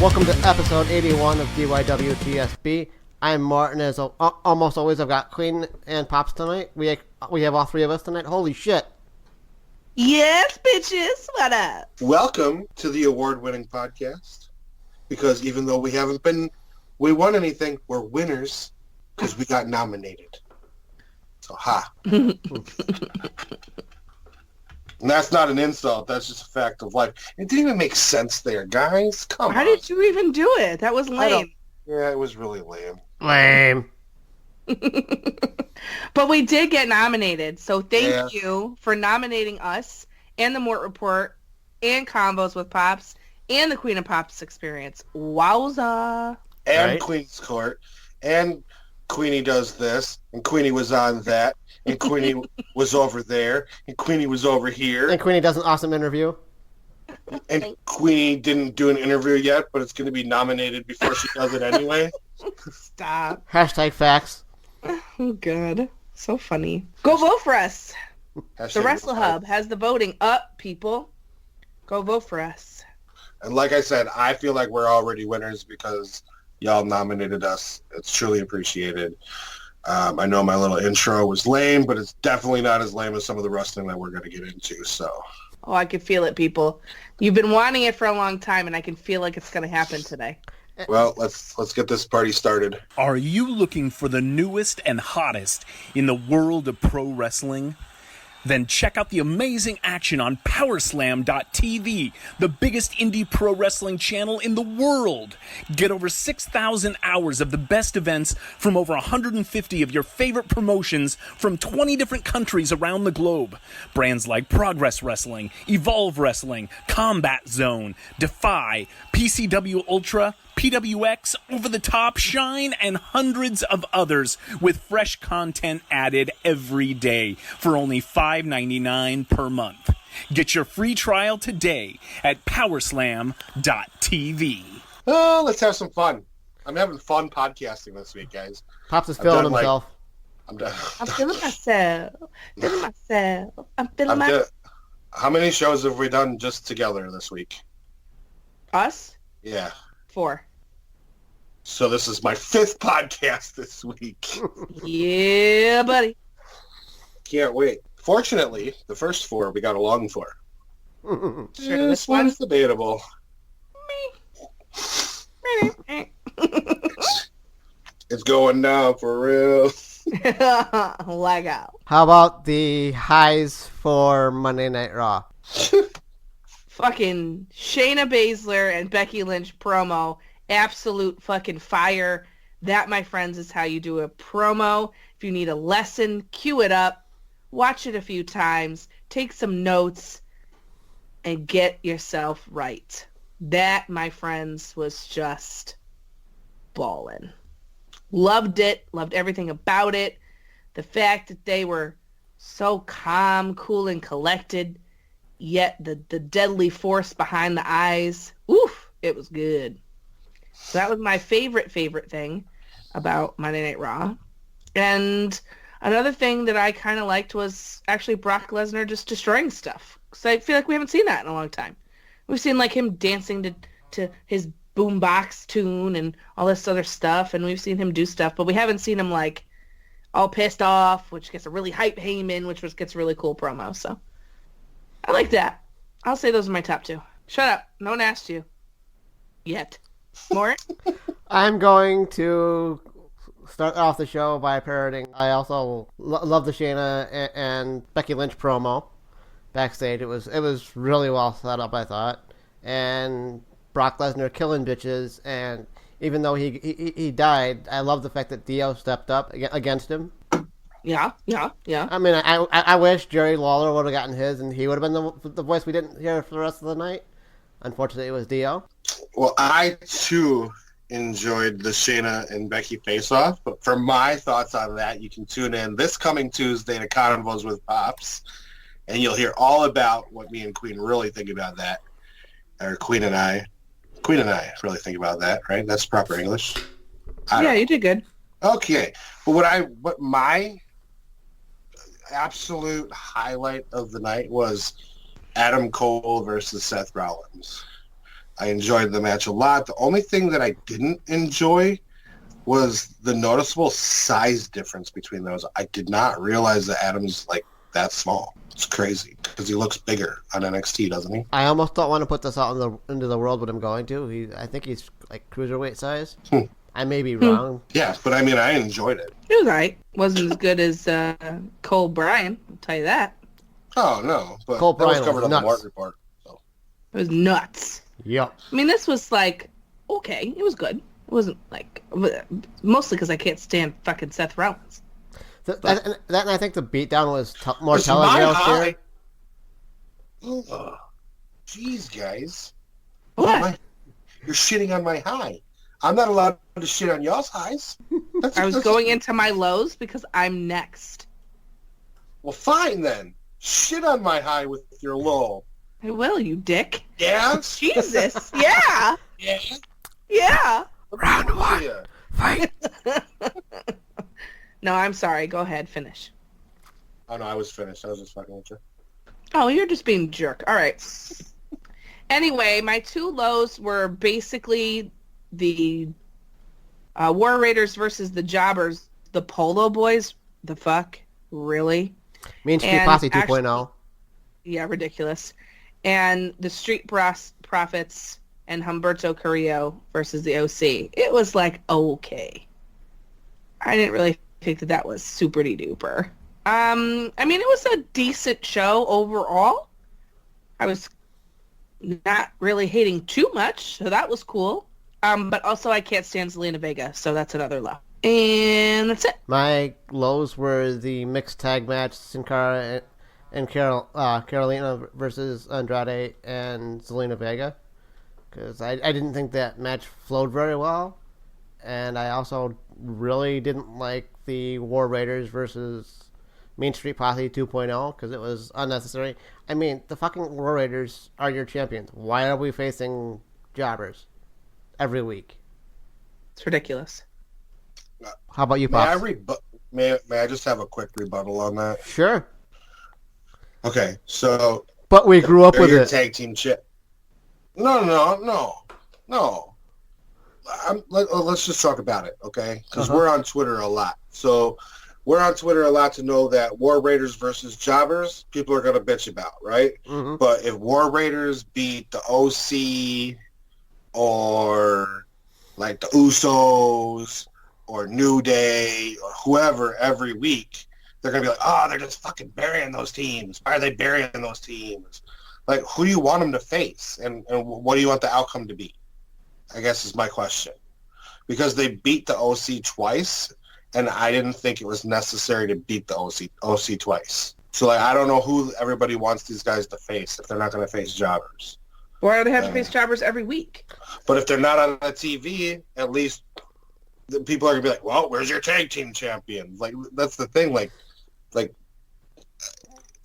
Welcome to episode 81 of DYWTSB. I'm Mort, and as almost always, I've got Queen and Pops tonight. We have all three of us tonight. Holy shit. Yes, bitches. What up? Welcome to the award-winning podcast. Because even though we won anything, we're winners because we got nominated. So, ha. And that's not an insult. That's just a fact of life. It didn't even make sense there, guys. Come on. How did you even do it? That was lame. Yeah, it was really lame. Lame. But we did get nominated. So thank you for nominating us and the Mort Report and Combos with Pops and the Queen of Pops experience. Wowza. And Right. Queen's Court. And Queenie does this. And Queenie was on that. And Queenie was over there. And Queenie was over here. And Queenie does an awesome interview. And Queenie didn't do an interview yet, but it's going to be nominated before she does it anyway. Stop. Hashtag facts. Oh, God. So funny. Go vote for us. The Wrestle Hub has the voting up, people. Go vote for us. And like I said, I feel like we're already winners because y'all nominated us. It's truly appreciated. I know my little intro was lame, but it's definitely not as lame as some of the wrestling that we're going to get into. So, Oh, I can feel it, people. You've been wanting it for a long time, and I can feel like it's going to happen today. well, let's get this party started. Are you looking for the newest and hottest in the world of pro wrestling? Then check out the amazing action on Powerslam.tv, the biggest indie pro wrestling channel in the world. Get over 6,000 hours of the best events from over 150 of your favorite promotions from 20 different countries around the globe. Brands like Progress Wrestling, Evolve Wrestling, Combat Zone, Defy, PCW Ultra, PWX, Over the Top, Shine, and hundreds of others with fresh content added every day for only $5.99 per month. Get your free trial today at Powerslam.tv. Oh, let's have some fun. I'm having fun podcasting this week, guys. Pops is feeling done, himself. I'm done. I'm feeling myself. I'm feeling I'm myself. done. How many shows have we done just together this week? Us? Yeah. 4. So this is my 5th podcast this week. Yeah, buddy. Can't wait. Fortunately, the first 4 we got along for. Sure, This one's debatable. It's going down for real. Leg out. How about the highs for Monday Night Raw? Fucking Shayna Baszler and Becky Lynch promo. Absolute fucking fire. That, my friends, is how you do a promo. If you need a lesson, cue it up. Watch it a few times. Take some notes. And get yourself right. That, my friends, was just ballin'. Loved it. Loved everything about it. The fact that they were so calm, cool, and collected, yet the deadly force behind the eyes. Oof, it was good. So that was my favorite thing about Monday Night Raw. And another thing that I kind of liked was actually Brock Lesnar just destroying stuff. Because I feel like we haven't seen that in a long time. We've seen like him dancing to his boombox tune and all this other stuff, and we've seen him do stuff, but we haven't seen him like all pissed off, which gets a really hype Heyman, which gets a really cool promo. So I like that. I'll say those are my top 2. Shut up. No one asked you. Yet. Mort? I'm going to start off the show by parroting. I also love the Shayna and Becky Lynch promo backstage. It was really well set up, I thought. And Brock Lesnar killing bitches, and even though he died, I love the fact that Dio stepped up against him. Yeah. I mean, I wish Jerry Lawler would have gotten his, and he would have been the voice we didn't hear for the rest of the night. Unfortunately, it was Dio. Well, I, too, enjoyed the Shayna and Becky face-off, but for my thoughts on that, you can tune in this coming Tuesday to Convos with Pops, and you'll hear all about what me and Queen really think about that. Or Queen and I really think about that, right? That's proper English. Yeah, you did good. Okay. But what my absolute highlight of the night was Adam Cole versus Seth Rollins. I enjoyed the match a lot. The only thing that I didn't enjoy was the noticeable size difference between those. I did not realize that Adam's like that small. It's crazy because he looks bigger on NXT, doesn't he? I almost don't want to put this out into the world, but I'm going to. I think he's like cruiserweight size. I may be wrong. Yeah, but I mean, I enjoyed it. It was alright. Wasn't as good as Cole Bryan, I'll tell you that. Oh, no. But Cole that was Bryan covered was on the nuts. Mort report. So. It was nuts. Yep. I mean, this was like, okay, it was good. It wasn't like, mostly because I can't stand fucking Seth Rollins. And I think the beatdown was more It's my telegraph high. here. Jeez, guys. What? You're shitting on my high. I'm not allowed to shit on y'all's highs. I was going into my lows because I'm next. Well, fine then. Shit on my high with your low. I will, you dick. Yeah? Jesus. Yeah. Yeah. Yeah. Round one. Yeah. Fight. No, I'm sorry. Go ahead. Finish. Oh, no, I was finished. I was just fucking with you. Oh, you're just being a jerk. All right. Anyway, my two lows were basically the War Raiders versus the Jobbers. The Polo Boys. The fuck? Really? Mean Street And Posse actually- 2.0. Yeah, ridiculous. And the Street Profits and Humberto Carrillo versus the OC. It was like, okay. I didn't really think that was super-de-duper. I mean, it was a decent show overall. I was not really hating too much, so that was cool. But also I can't stand Zelina Vega, so that's another low. And that's it. My lows were the mixed tag match, Sin Cara and Carolina versus Andrade and Zelina Vega. Because I didn't think that match flowed very well. And I also really didn't like the War Raiders versus Main Street Posse 2.0 because it was unnecessary. I mean, the fucking War Raiders are your champions. Why are we facing jobbers every week? It's ridiculous. How about you, May I, Pops? may I just have a quick rebuttal on that? Sure. Okay, so But we grew up they're with your it. tag team chip. No. Let's just talk about it, okay? Because we're on Twitter a lot. So we're on Twitter a lot to know that War Raiders versus Jobbers, people are going to bitch about, right? Mm-hmm. But if War Raiders beat the OC or like the Usos or New Day or whoever every week, they're going to be like, oh, they're just fucking burying those teams. Why are they burying those teams? Like, who do you want them to face? And what do you want the outcome to be? I guess is my question. Because they beat the OC twice, and I didn't think it was necessary to beat the OC twice. So, like, I don't know who everybody wants these guys to face if they're not going to face jobbers. Why do they have to face jobbers every week? But if they're not on the TV, at least the people are going to be like, well, where's your tag team champion? Like, that's the thing. Like,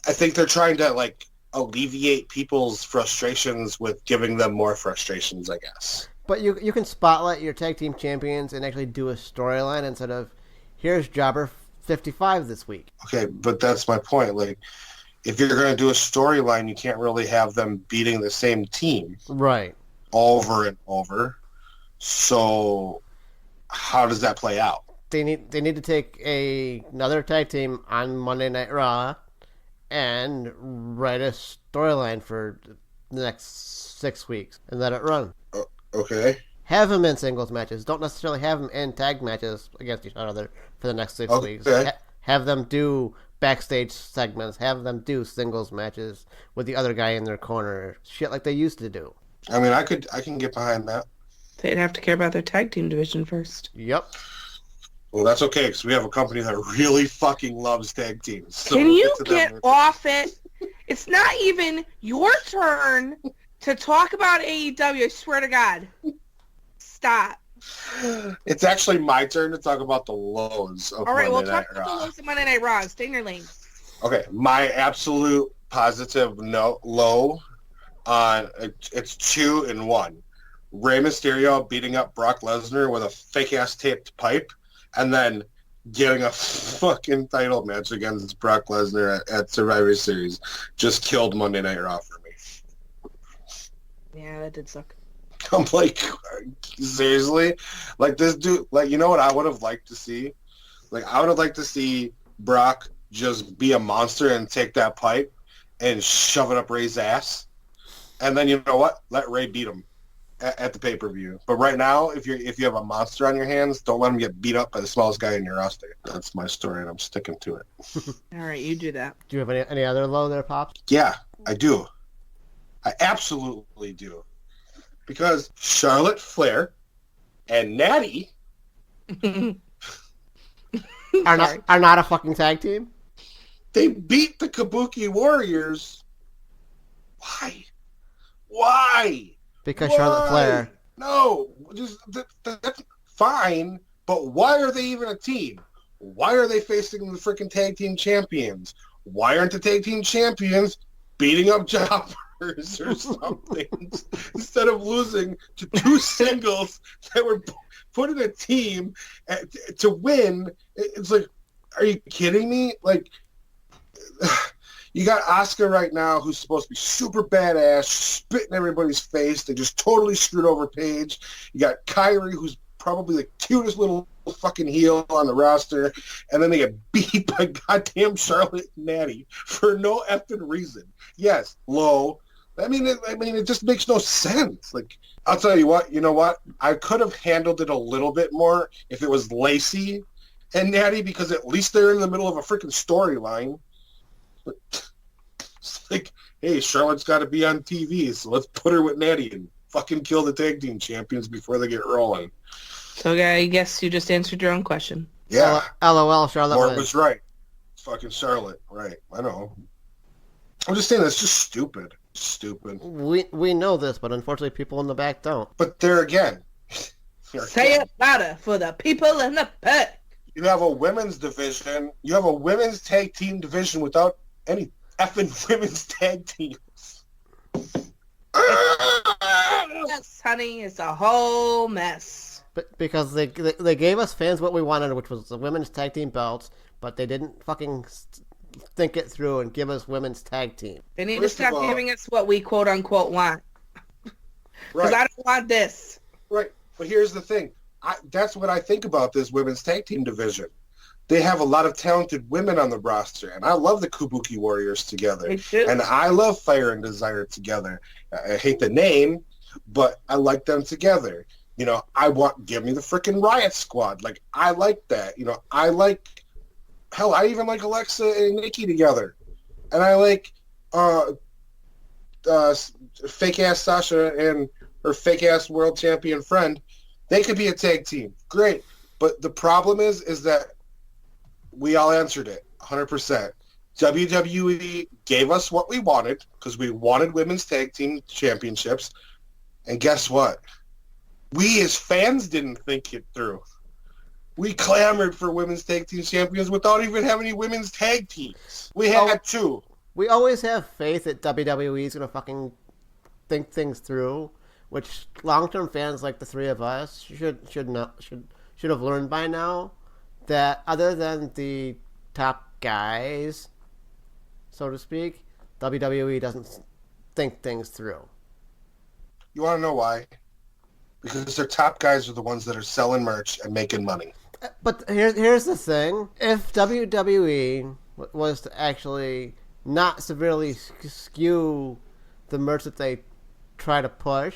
I think they're trying to, like, alleviate people's frustrations with giving them more frustrations, I guess. But you can spotlight your tag team champions and actually do a storyline instead of, here's Jobber 55 this week. Okay, but that's my point. Like, if you're going to do a storyline, you can't really have them beating the same team Right. over and over. So how does that play out? They need to take another tag team on Monday Night Raw and write a storyline for the next 6 weeks and let it run. Okay. Have them in singles matches. Don't necessarily have them in tag matches against each other for the next 6 weeks. Have them do backstage segments. Have them do singles matches with the other guy in their corner. Shit like they used to do. I mean, I can get behind that. They'd have to care about their tag team division first. Yep. Well, that's okay, because we have a company that really fucking loves tag teams. So Can we'll you to them get off it? It's not even your turn to talk about AEW, I swear to God. Stop. It's actually my turn to talk about the lows of All right, Monday we'll Night talk about the Raw. lows of Monday Night Raw. Stay in your lane. Okay, my absolute positive low on it's 2 and 1. Rey Mysterio beating up Brock Lesnar with a fake-ass taped pipe and then getting a fucking title match against Brock Lesnar at Survivor Series just killed Monday Night Raw for me. Yeah, that did suck. I'm like, seriously? Like, this dude, like, you know what I would have liked to see? Like, I would have liked to see Brock just be a monster and take that pipe and shove it up Ray's ass. And then, you know what? Let Ray beat him at the pay-per-view. But right now, if you have a monster on your hands, don't let him get beat up by the smallest guy in your roster. That's my story, and I'm sticking to it. All right, you do that. Do you have any other low there, Pops? Yeah, I do. I absolutely do. Because Charlotte Flair and Natty are not a fucking tag team? they beat the Kabuki Warriors. Why? Because Why? Charlotte Flair. No, just that's fine. But why are they even a team? Why are they facing the freaking tag team champions? Why aren't the tag team champions beating up jobbers or something instead of losing to two singles that were put in a team to win? It's like, are you kidding me? Like, you got Asuka right now, who's supposed to be super badass, spitting everybody's face. They just totally screwed over Paige. You got Kyrie, who's probably the cutest little fucking heel on the roster, and then they get beat by goddamn Charlotte and Natty for no effing reason. Yes, low. I mean, it just makes no sense. Like, I'll tell you what. You know what? I could have handled it a little bit more if it was Lacey and Natty, because at least they're in the middle of a freaking storyline. But it's like, hey, Charlotte's got to be on TV, so let's put her with Natty and fucking kill the tag team champions before they get rolling. So I guess you just answered your own question. Yeah. LOL, Charlotte Mort wins. was right. It's fucking Charlotte. Right. I know. I'm just saying that's just stupid. Stupid. We know this, but unfortunately people in the back don't. But there again. Say it louder for the people in the back. You have a women's division. You have a women's tag team division without any effing women's tag teams. Yes, honey, it's a whole mess. But because they gave us fans what we wanted, which was the women's tag team belts, but they didn't fucking think it through and give us women's tag team. They need First to of stop all- giving us what we quote unquote want. Because Right. I don't want this. Right. But here's the thing. That's what I think about this women's tag team division. They have a lot of talented women on the roster, and I love the Kabuki Warriors together. They do. And I love Fire and Desire together. I hate the name, but I like them together. You know, give me the freaking Riot Squad. Like, I like that. You know, I even like Alexa and Nikki together. And I like fake-ass Sasha and her fake-ass world champion friend. They could be a tag team. Great. But the problem is that we all answered it 100%. WWE gave us what we wanted because we wanted women's tag team championships. And guess what? We as fans didn't think it through. We clamored for women's tag team champions without even having any women's tag teams. We had two. We always have faith that WWE is gonna fucking think things through, which long-term fans like the three of us should have learned by now. That other than the top guys, so to speak, WWE doesn't think things through. You want to know why? Because their top guys are the ones that are selling merch and making money. But here's the thing. If WWE was to actually not severely skew the merch that they try to push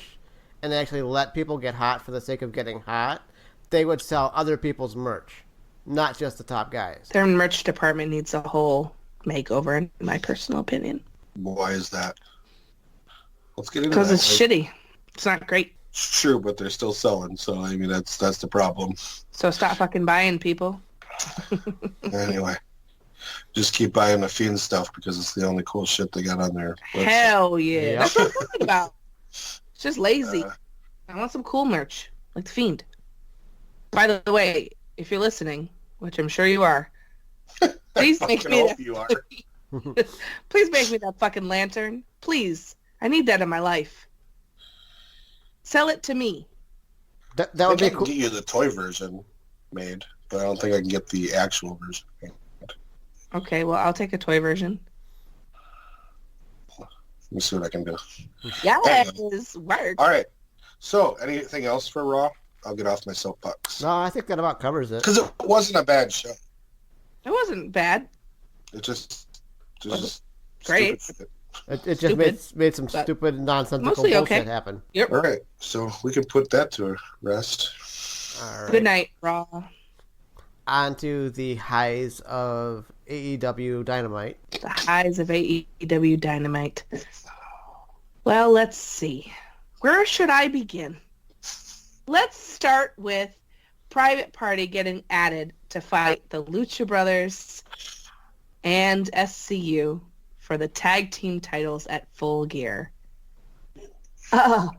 and actually let people get hot for the sake of getting hot, they would sell other people's merch, not just the top guys. Their merch department needs a whole makeover, in my personal opinion. Why is that? Let's get into that. Because it's shitty. It's not great. It's true, but they're still selling. So, I mean, that's the problem. So stop fucking buying, people. Anyway, just keep buying the Fiend stuff because it's the only cool shit they got on there. Hell yeah. Yep. That's what I'm talking about. It's just lazy. I want some cool merch, like the Fiend. By the way, if you're listening, which I'm sure you are, please make fucking me hope you are. please make me that fucking lantern. Please. I need that in my life. Sell it to me. That I would think be I cool. can get you the toy version made, but I don't think I can get the actual version made. Okay, well, I'll take a toy version. Let me see what I can do. Yes, work. All right. So, anything else for Raw? I'll get off my soapbox. No, I think that about covers it. Because it wasn't a bad show. It wasn't bad. It just Great. stupid. It just made some but stupid, nonsensical mostly bullshit okay. happen. Yep. All right, so we can put that to rest. All right. Good night, Raw. On to the highs of AEW Dynamite. The highs of AEW Dynamite. Well, let's see. Where should I begin? Let's start with Private Party getting added to fight the Lucha Brothers and SCU for the tag team titles at Full Gear. Oh,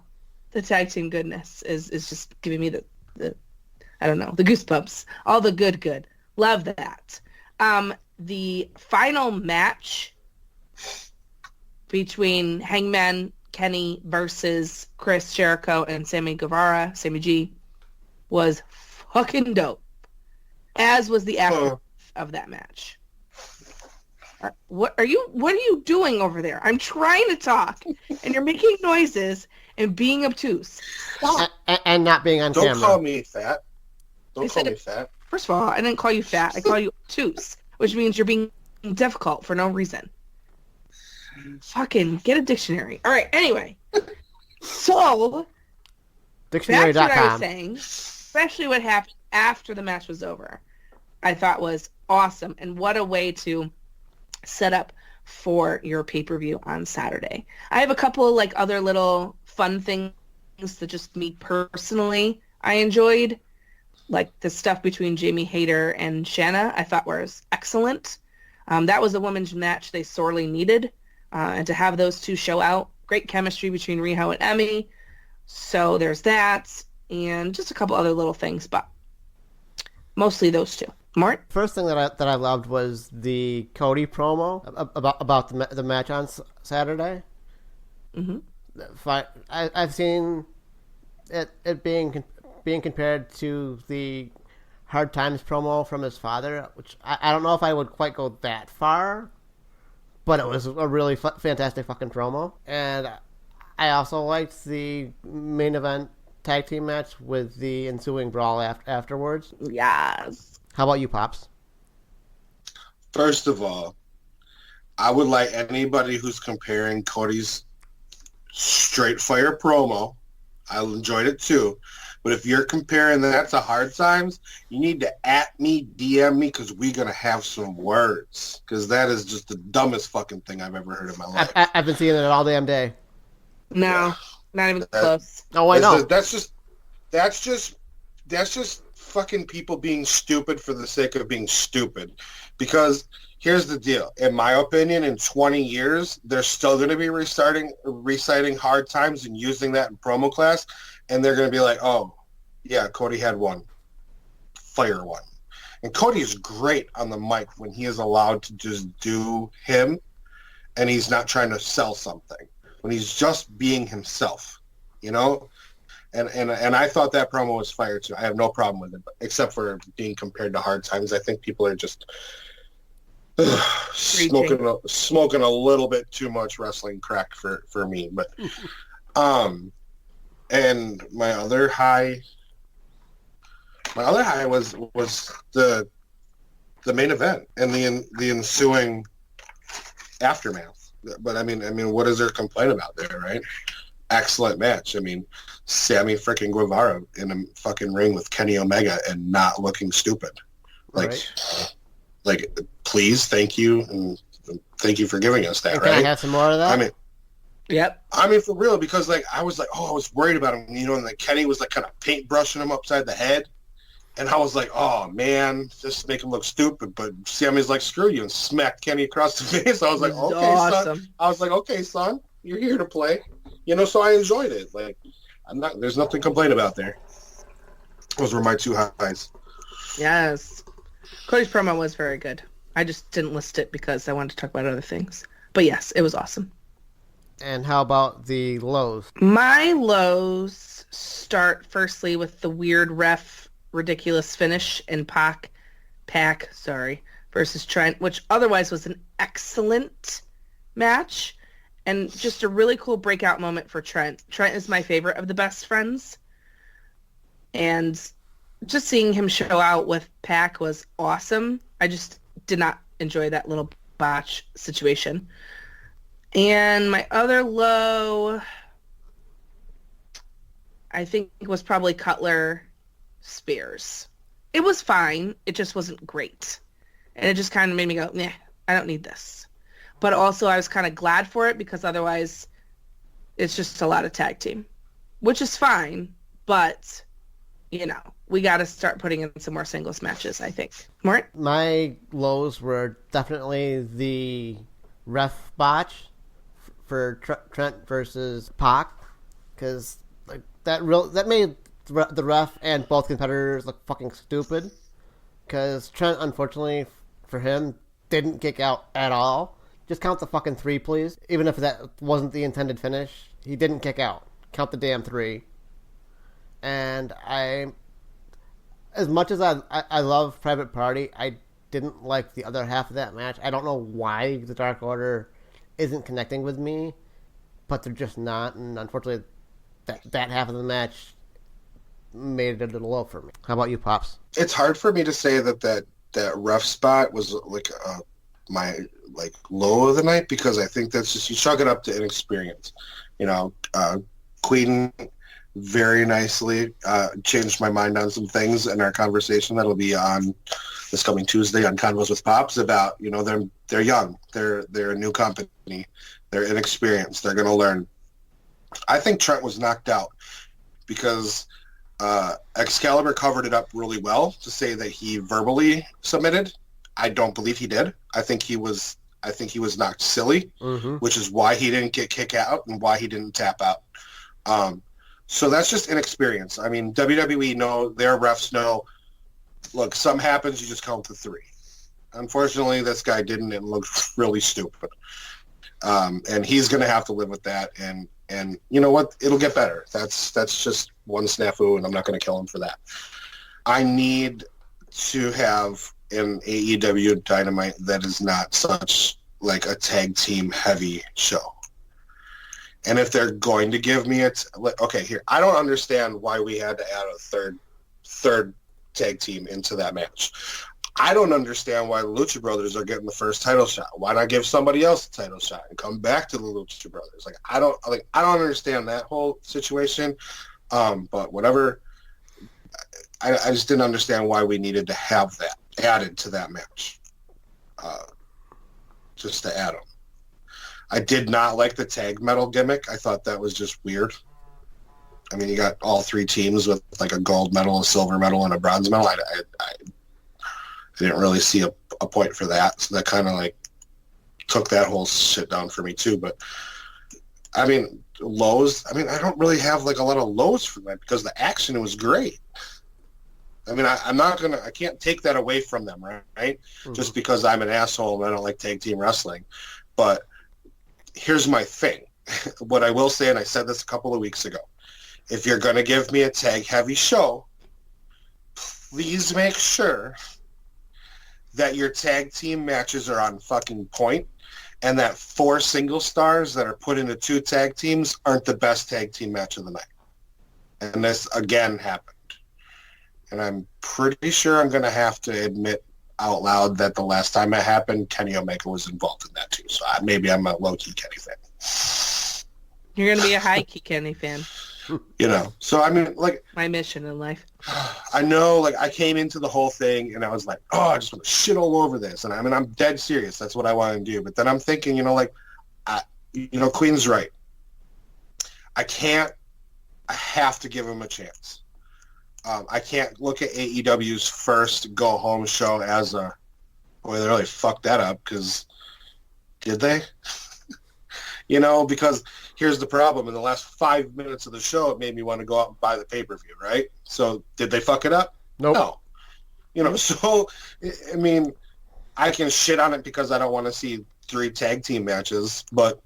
the tag team goodness is just giving me the I don't know, the goosebumps. All the good. Love that. The final match between Hangman Kenny versus Chris Jericho and Sammy Guevara, Sammy G, was fucking dope. As was the aftermath of that match. What are you doing over there? I'm trying to talk, and you're making noises and being obtuse. Stop. And not being on camera. Don't call me fat. Don't call me fat. First of all, I didn't call you fat. I call you obtuse, which means you're being difficult for no reason. Fucking get a dictionary. All right, anyway. So, that's what I was Dictionary.com. saying, especially what happened after the match was over, I thought was awesome. And what a way to set up for your pay-per-view on Saturday. I have a couple of other little fun things that just me personally I enjoyed. Like the stuff between Jamie Hayter and Shanna, I thought was excellent. That was a women's match they sorely needed. And to have those two show out, great chemistry between Riho and Emmy. So there's that. And just a couple other little things, but mostly those two. Mort? First thing that I loved was the Cody promo about the match on Saturday. Mm-hmm. I've seen it being compared to the Hard Times promo from his father, which I don't know if I would quite go that far, but it was a really fantastic fucking promo. And I also liked the main event tag team match with the ensuing brawl afterwards. Yes. How about you, Pops? First of all, I would like anybody who's comparing Cody's straight fire promo. I enjoyed it too. But if you're comparing that to Hard Times, you need to DM me, because we're going to have some words. Because that is just the dumbest fucking thing I've ever heard in my life. I've been seeing it all damn day. No, not even close. Oh, I know. That's just fucking people being stupid for the sake of being stupid. Because here's the deal. In my opinion, in 20 years, they're still going to be reciting Hard Times and using that in promo class. And they're going to be like, oh, yeah, Cody had one. Fire one. And Cody is great on the mic when he is allowed to just do him and he's not trying to sell something. When he's just being himself, you know? And I thought that promo was fire too. I have no problem with it, except for being compared to Hard Times. I think people are just smoking a little bit too much wrestling crack for me. But and my other high was the main event and the ensuing aftermath. But I mean, what is there to complain about there, right? Excellent match. I mean, Sammy freaking Guevara in a fucking ring with Kenny Omega and not looking stupid. Like, please, thank you, and thank you for giving us that. Can right? I have some more of that? I mean, yep. I mean, for real, because I was worried about him, you know, and Kenny was kind of paintbrushing him upside the head, and I was like, oh man, just make him look stupid. But Sammy's like, screw you, and smacked Kenny across the face. I was like, okay, awesome. son. I was like, okay, son, you're here to play, you know. So I enjoyed it. Like, there's nothing to complain about there. Those were my two highs. Yes. Cody's promo was very good. I just didn't list it because I wanted to talk about other things. But yes, it was awesome. And how about the lows? My lows start firstly with the weird ref ridiculous finish in Pac versus Trent, which otherwise was an excellent match. And just a really cool breakout moment for Trent. Trent is my favorite of the best friends. And just seeing him show out with Pac was awesome. I just did not enjoy that little botch situation. And my other low, I think, was probably Cutler Spears. It was fine. It just wasn't great. And it just kind of made me go, nah, I don't need this. But also I was kind of glad for it because otherwise it's just a lot of tag team, which is fine. But, you know, we got to start putting in some more singles matches, I think. Mort? My lows were definitely the ref botch for Trent versus Pac, because like that made the ref and both competitors look fucking stupid. Because Trent, unfortunately for him, didn't kick out at all. Just count the fucking 3, please. Even if that wasn't the intended finish, he didn't kick out. Count the damn 3. And as much as I love Private Party, I didn't like the other half of that match. I don't know why the Dark Order isn't connecting with me, but they're just not. And unfortunately, that half of the match made it a little low for me. How about you, Pops? It's hard for me to say that ref spot was like my like low of the night, because I think that's just, you chalk it up to inexperience. You know, Queen very nicely changed my mind on some things in our conversation that'll be on this coming Tuesday on Convos with Pops about, you know, they're young, they're a new company, they're inexperienced, they're going to learn. I think Trent was knocked out because Excalibur covered it up really well to say that he verbally submitted. I don't believe he did. I think he was knocked silly, which is why he didn't get kicked out and why he didn't tap out. So that's just inexperience. I mean, WWE know, their refs know, look, something happens, you just count to 3. Unfortunately, this guy didn't and looked really stupid. And he's going to have to live with that. And you know what? It'll get better. That's just one snafu, and I'm not going to kill him for that. I need to have an AEW Dynamite that is not such like a tag team heavy show. And if they're going to give me it, okay, here, I don't understand why we had to add a third tag team into that match. I don't understand why the Lucha Brothers are getting the first title shot. Why not give somebody else a title shot and come back to the Lucha Brothers? I don't understand that whole situation. But whatever, I just didn't understand why we needed to have that added to that match. Just to add them. I did not like the tag medal gimmick. I thought that was just weird. I mean, you got all 3 teams with like a gold medal, a silver medal, and a bronze medal. I didn't really see a point for that. So that kind of like took that whole shit down for me too. But I mean, lows. I mean, I don't really have like a lot of lows for that because the action was great. I mean, I can't take that away from them, right? Mm-hmm. Just because I'm an asshole and I don't like tag team wrestling. But here's my thing. What I will say, and I said this a couple of weeks ago, if you're going to give me a tag heavy show, please make sure that your tag team matches are on fucking point, and that 4 single stars that are put into 2 tag teams aren't the best tag team match of the night. And this again happened. And I'm pretty sure I'm going to have to admit out loud that the last time it happened, Kenny Omega was involved in that too. So maybe I'm a low-key Kenny fan. You're going to be a high-key Kenny fan. You know, so I mean, like... my mission in life. I know, like, I came into the whole thing and I was like, oh, I just want to shit all over this. And I mean, I'm dead serious. That's what I want to do. But then I'm thinking, you know, like, Queen's right. I have to give him a chance. I can't look at AEW's first go-home show as a, boy, they really fucked that up, because did they? You know, because here's the problem. In the last 5 minutes of the show, it made me want to go out and buy the pay-per-view, right? So did they fuck it up? Nope. No. You know, so, I mean, I can shit on it because I don't want to see 3 tag team matches, but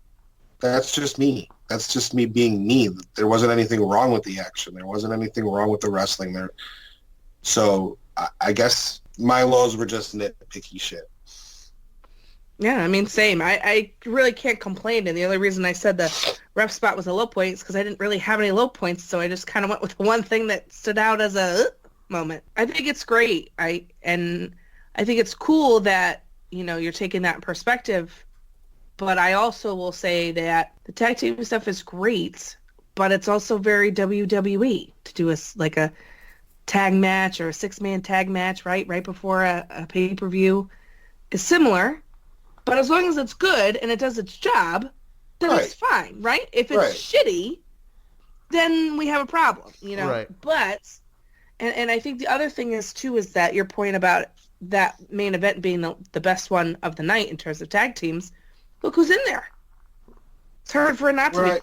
that's just me. That's just me being me. There wasn't anything wrong with the action. There wasn't anything wrong with the wrestling there. So I guess my lows were just nitpicky shit. Yeah, I mean, same. I really can't complain. And the only reason I said the ref spot was a low point is because I didn't really have any low points. So I just kind of went with the one thing that stood out as a moment. I think it's great. I think it's cool that, you're taking that perspective. But I also will say that the tag team stuff is great, but it's also very WWE to do a tag match or a 6-man tag match, right before a pay-per-view is similar. But as long as it's good and it does its job, then it's fine, right? If it's shitty, then we have a problem, Right. But, and I think the other thing is that your point about that main event being the best one of the night in terms of tag teams, look who's in there. It's hard for it not to be.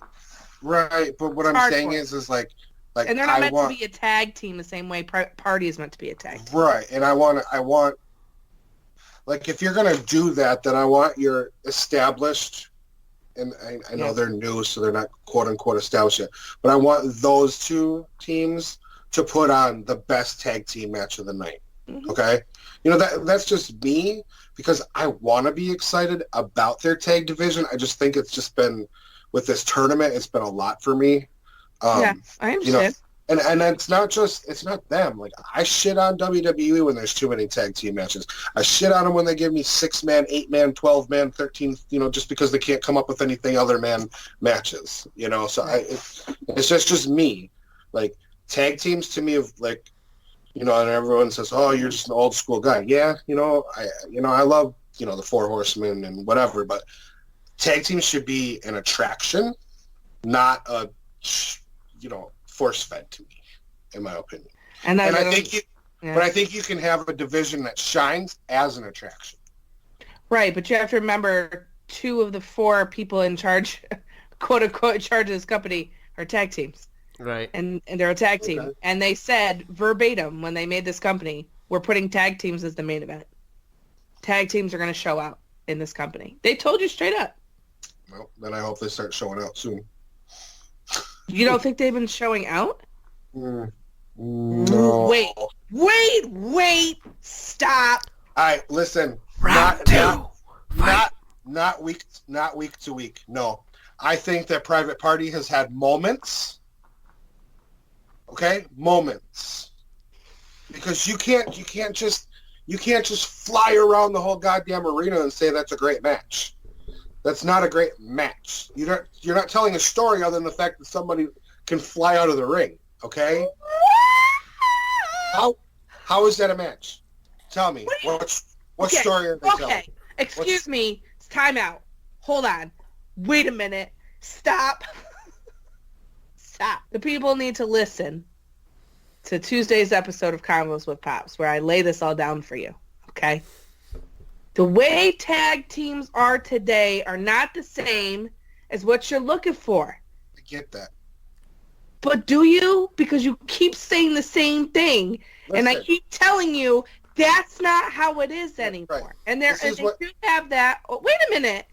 Right, but what I'm saying is like, and they're not meant to be a tag team the same way Party is meant to be a tag team. Right, and I want, like, if you're going to do that, then I want your established, and I know they're new, so they're not quote-unquote established yet, but I want those two teams to put on the best tag team match of the night, okay? That's just me, because I want to be excited about their tag division. I just think it's just been, with this tournament, it's been a lot for me. I understand. And it's not them. Like, I shit on WWE when there's too many tag team matches. I shit on them when they give me 6-man, 8-man, 12-man, 13, just because they can't come up with anything other man matches, So it's just me. Like, tag teams to me of, like, and everyone says, oh, you're just an old school guy. Yeah, I love, the Four Horsemen and whatever, but tag teams should be an attraction, not a, force-fed to me, in my opinion. But I think you can have a division that shines as an attraction. Right, but you have to remember 2 of the 4 people in charge, quote unquote, in charge of this company are tag teams. Right. And they're a tag team. Okay. And they said verbatim when they made this company, we're putting tag teams as the main event. Tag teams are going to show out in this company. They told you straight up. Well, then I hope they start showing out soon. You don't think they've been showing out? No. Wait, stop. All right, listen. Round two. Not week to week. No. I think that Private Party has had moments. Okay? Moments. Because you can't just fly around the whole goddamn arena and say that's a great match. That's not a great match. You're not telling a story other than the fact that somebody can fly out of the ring. Okay? How is that a match? Tell me. What story are they telling? Okay. Excuse me. It's time out. Hold on. Wait a minute. Stop. Stop. The people need to listen to Tuesday's episode of Convos with Pops, where I lay this all down for you. Okay? The way tag teams are today are not the same as what you're looking for. I get that. But do you? Because you keep saying the same thing. Listen. And I keep telling you that's not how it is anymore. Right. And they do have that. Oh, wait a minute.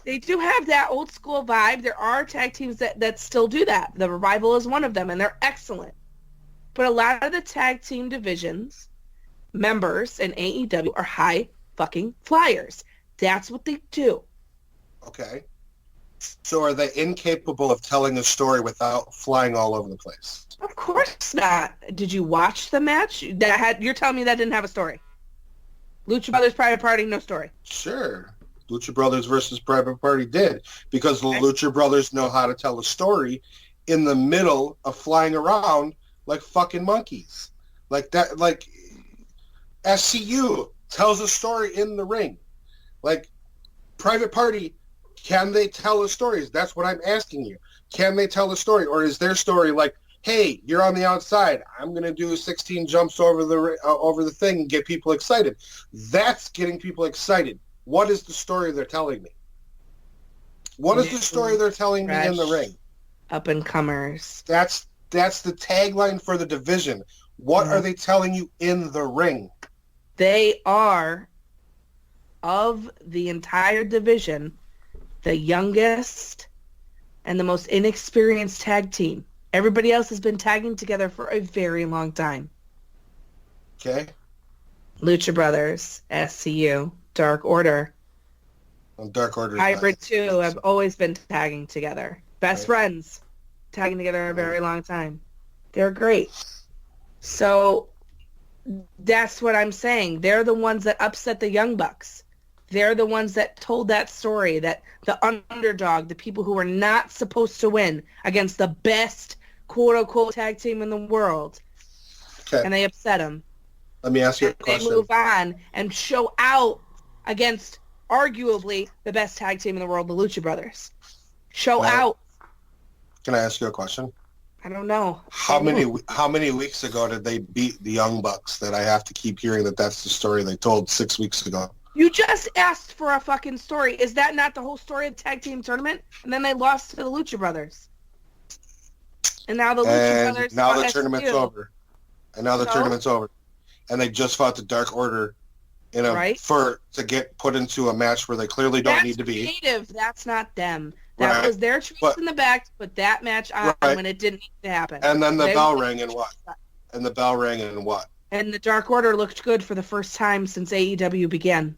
They do have that old school vibe. There are tag teams that still do that. The Revival is one of them, and they're excellent. But a lot of the tag team divisions, members in AEW are high fucking flyers. That's what they do. Okay. So are they incapable of telling a story without flying all over the place? Of course not. Did you watch the match? You're telling me that didn't have a story? Lucha Brothers Private Party, no story. Sure. Lucha Brothers versus Private Party did, because the Lucha Brothers know how to tell a story in the middle of flying around like fucking monkeys. Like that, like SCU tells a story in the ring. Like, Private Party, can they tell a story? That's what I'm asking you. Can they tell a story? Or is their story like, hey, you're on the outside, I'm going to do 16 jumps over the thing and get people excited? That's getting people excited. What is the story they're telling me? What is the story they're telling me in the ring? Up-and-comers. That's the tagline for the division. What are they telling you in the ring? They are, of the entire division, the youngest and the most inexperienced tag team. Everybody else has been tagging together for a very long time. Okay. Lucha Brothers, SCU, Dark Order, Dark Order. Hybrid 2 have always been tagging together. Best friends. Tagging together a very long time. They're great. So that's what I'm saying. They're the ones that upset the Young Bucks. They're the ones that told that story, that the underdog, the people who were not supposed to win against the best quote-unquote tag team in the world. Okay. And they upset them. Let me ask you a question. They move on and show out against arguably the best tag team in the world, the Lucha Brothers. Show out. Can I ask you a question? I don't know. How many weeks ago did they beat the Young Bucks that I have to keep hearing that that's the story they told 6 weeks ago? You just asked for a fucking story. Is that not the whole story of the tag team tournament? And then they lost to the Lucha Brothers. And now the Lucha Brothers now the tournament's over. And now the tournament's over. And they just fought the Dark Order to get put into a match where they clearly don't need to be. That's creative. That's not them. That was their choice in the back to put that match on when it didn't need to happen. And then the bell rang and what? And the bell rang and what? And the Dark Order looked good for the first time since AEW began.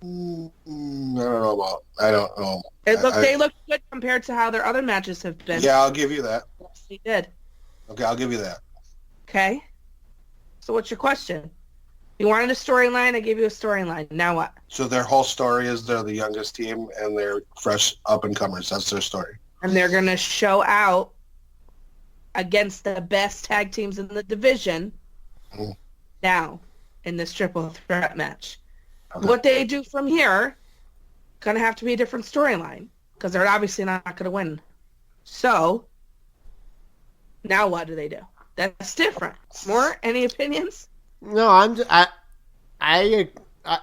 I don't know. They looked good compared to how their other matches have been. Yeah, I'll give you that. Yes, they did. Okay, I'll give you that. Okay. So what's your question? You wanted a storyline, I gave you a storyline. Now what? So their whole story is they're the youngest team and they're fresh up-and-comers. That's their story. And they're going to show out against the best tag teams in the division now in this triple threat match. Okay. What they do from here going to have to be a different storyline because they're obviously not going to win. So now what do they do? That's different. Mort, any opinions? No, I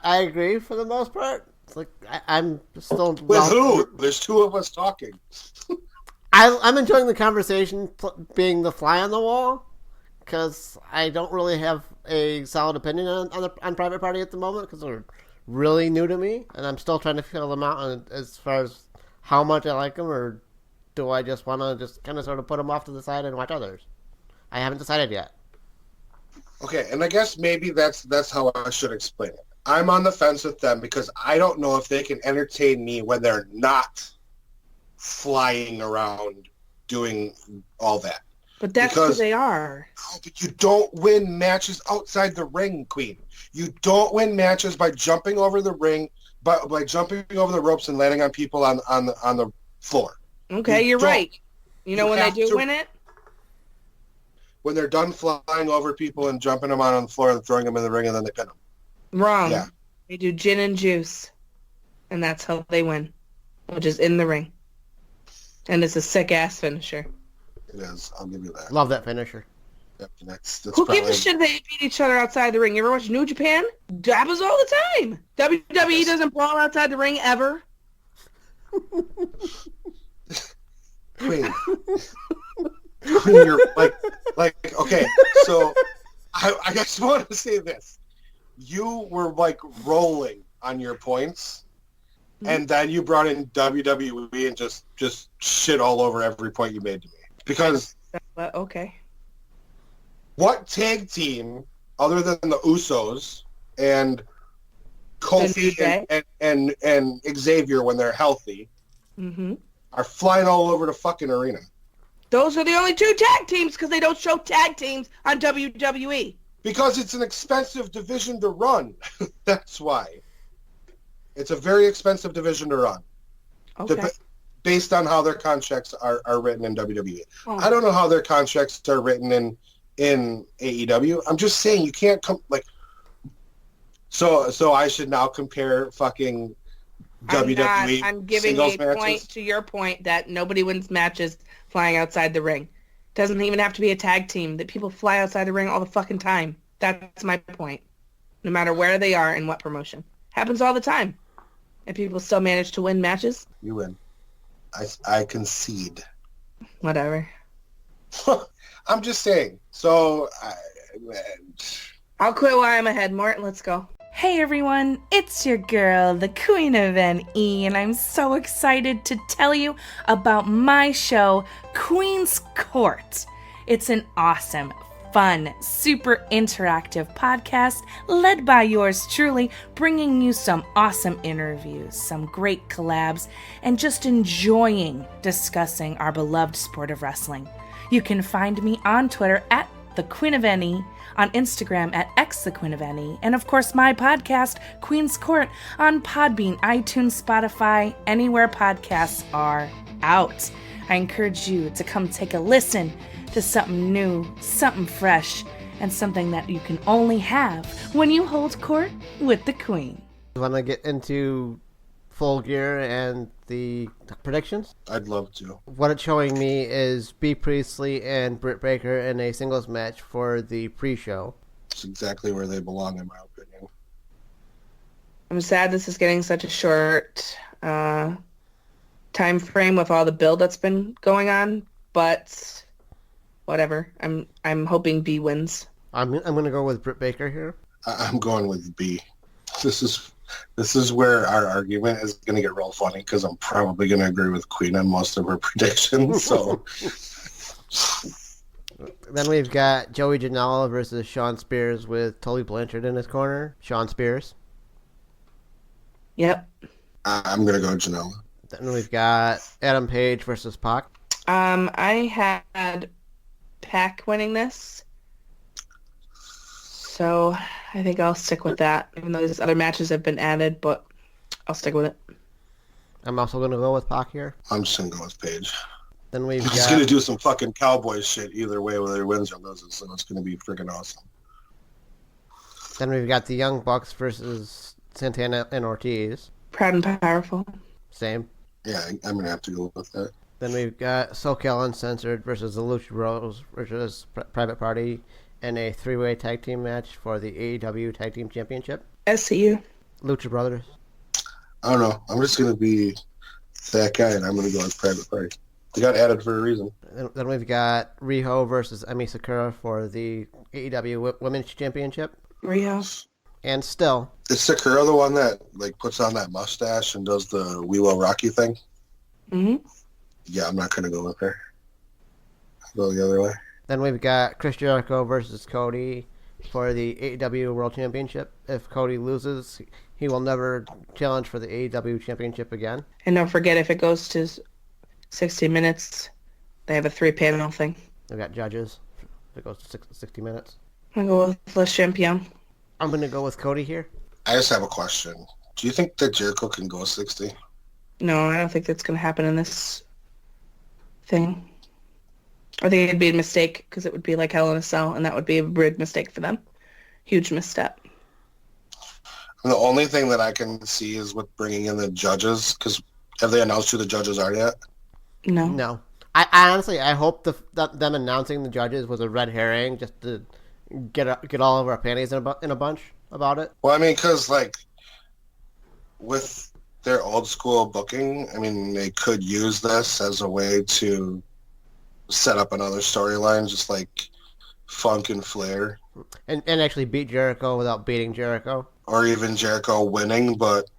agree for the most part. It's like I'm still with who? There's two of us talking. I'm enjoying the conversation being the fly on the wall because I don't really have a solid opinion on Private Party at the moment because they're really new to me and I'm still trying to feel them out as far as how much I like them, or do I just want to just kind of sort of put them off to the side and watch others? I haven't decided yet. Okay, and I guess maybe that's how I should explain it. I'm on the fence with them because I don't know if they can entertain me when they're not flying around doing all that. But that's who they are. Oh, but you don't win matches outside the ring, Queen. You don't win matches by jumping over the ring, by jumping over the ropes and landing on people on the floor. Okay, you're right. You know when they do win it? When they're done flying over people and jumping them out on the floor and throwing them in the ring and then they pin them. Wrong. Yeah. They do gin and juice. And that's how they win. Which is in the ring. And it's a sick-ass finisher. It is. I'll give you that. Love that finisher. Yep, that's who gives a shit if they beat each other outside the ring? You ever watch New Japan? That happens all the time. WWE doesn't brawl outside the ring ever. Queen. You're like okay, so I just want to say this. You were rolling on your points, and then you brought in WWE and just shit all over every point you made to me. Because okay. What tag team other than the Usos and Kofi and Xavier when they're healthy are flying all over the fucking arena? Those are the only two tag teams because they don't show tag teams on WWE. Because it's an expensive division to run. That's why. It's a very expensive division to run. Okay. Based on how their contracts are written in WWE. Oh. I don't know how their contracts are written in AEW. I'm just saying you can't come So I should now compare fucking WWE. I'm giving a point to your point that nobody wins matches flying outside the ring. Doesn't even have to be a tag team. That people fly outside the ring all the fucking time. That's my point. No matter where they are and what promotion. Happens all the time. And people still manage to win matches. You win. I concede. Whatever. I'm just saying. So I'll quit while I'm ahead. Mort, let's go. Hey everyone, it's your girl, the Queen of NE, and I'm so excited to tell you about my show, Queen's Court. It's an awesome, fun, super interactive podcast led by yours truly, bringing you some awesome interviews, some great collabs, and just enjoying discussing our beloved sport of wrestling. You can find me on Twitter at The Queen of NE, on Instagram at XTheQueenofNE, and of course my podcast, Queen's Court, on Podbean, iTunes, Spotify, anywhere podcasts are out. I encourage you to come take a listen to something new, something fresh, and something that you can only have when you hold court with the Queen. Want to get into Full Gear and the predictions? I'd love to. What it's showing me is B. Priestley and Britt Baker in a singles match for the pre-show. It's exactly where they belong, in my opinion. I'm sad this is getting such a short time frame with all the build that's been going on, but whatever. I'm hoping B wins. I'm going to go with Britt Baker here. I'm going with B. This is where our argument is going to get real funny because I'm probably going to agree with Queen on most of her predictions. So then we've got Joey Janela versus Sean Spears with Tully Blanchard in his corner. Sean Spears. Yep. I'm going to go Janela. Then we've got Adam Page versus Pac. I had Pac winning this, so I think I'll stick with that, even though these other matches have been added, but I'll stick with it. I'm also going to go with Pac here. I'm just going to go with Paige. Then we've He's going to do some fucking cowboy shit either way, whether he wins or loses, so it's going to be freaking awesome. Then we've got the Young Bucks versus Santana and Ortiz. Proud and powerful. Same. Yeah, I'm going to have to go with that. Then we've got SoCal Uncensored versus the Lucha Bros versus Private Party in a three-way tag team match for the AEW Tag Team Championship. SCU. Lucha Brothers. I don't know. I'm just going to be that guy, and I'm going to go with Private Party. They got added for a reason. Then we've got Riho versus Emi Sakura for the AEW Women's Championship. Riho. And still. Is Sakura the one that puts on that mustache and does the We Will Rock You thing? Mm-hmm. Yeah, I'm not going to go with her. I'll go the other way. Then we've got Chris Jericho versus Cody for the AEW World Championship. If Cody loses, he will never challenge for the AEW Championship again. And don't forget, if it goes to 60 minutes, they have a 3-panel thing. They've got judges. If it goes to 60 minutes. I'm going to go with Le Champion. I'm going to go with Cody here. I just have a question. Do you think that Jericho can go 60? No, I don't think that's going to happen in this thing. I think it'd be a mistake because it would be like Hell in a Cell, and that would be a big mistake for them. Huge misstep. The only thing that I can see is with bringing in the judges, because have they announced who the judges are yet? No. No. I honestly, I hope them announcing the judges was a red herring just to get all of our panties in a bunch about it. Well, I mean, because, with their old school booking, I mean, they could use this as a way to set up another storyline, just like Funk and Flair. And actually beat Jericho without beating Jericho. Or even Jericho winning, but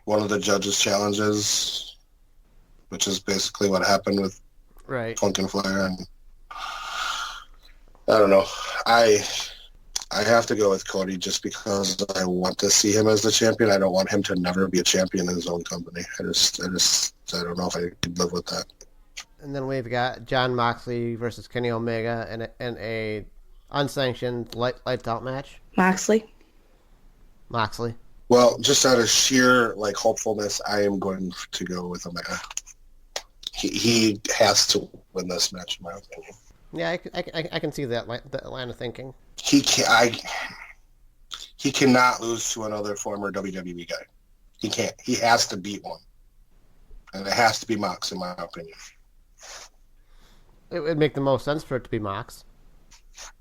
one of the judges' challenges, which is basically what happened with Funk and Flair. And I don't know. I have to go with Cody just because I want to see him as the champion. I don't want him to never be a champion in his own company. I don't know if I could live with that. And then we've got Jon Moxley versus Kenny Omega in a unsanctioned lights out match. Moxley. Well, just out of sheer hopefulness, I am going to go with Omega. He has to win this match, in my opinion. Yeah, I can see that line of thinking. He cannot lose to another former WWE guy. He can't. He has to beat one, and it has to be Mox, in my opinion. It would make the most sense for it to be Mox.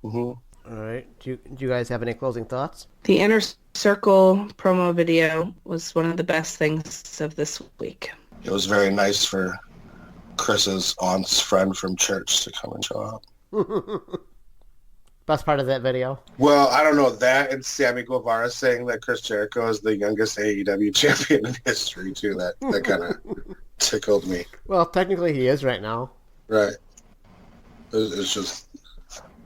Mm-hmm. All right. Do you guys have any closing thoughts? The Inner Circle promo video was one of the best things of this week. It was very nice for Chris's aunt's friend from church to come and show up. Best part of that video? Well, I don't know. That and Sammy Guevara saying that Chris Jericho is the youngest AEW champion in history, too. That kind of tickled me. Well, technically he is right now. Right. It's just...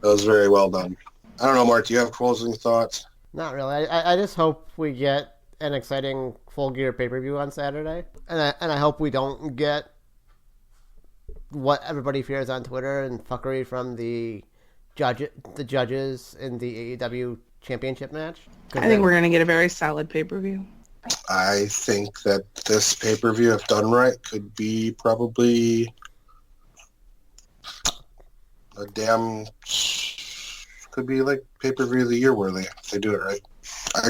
That was very well done. I don't know, Mort, do you have closing thoughts? Not really. I just hope we get an exciting Full Gear pay-per-view on Saturday. And I hope we don't get what everybody fears on Twitter and fuckery from the judges in the AEW championship match. I think we're going to get a very solid pay-per-view. I think that this pay-per-view, if done right, could be probably a damn... could be like pay-per-view of the year worthy if they do it right. I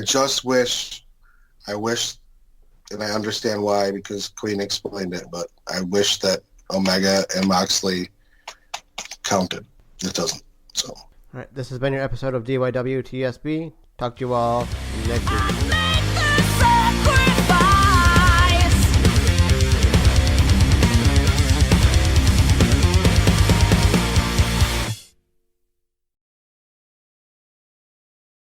wish, and I understand why because Queen explained it, but I wish that Omega and Moxley counted. It doesn't, so. All right, this has been your episode of DYWTSB. Talk to you all next week.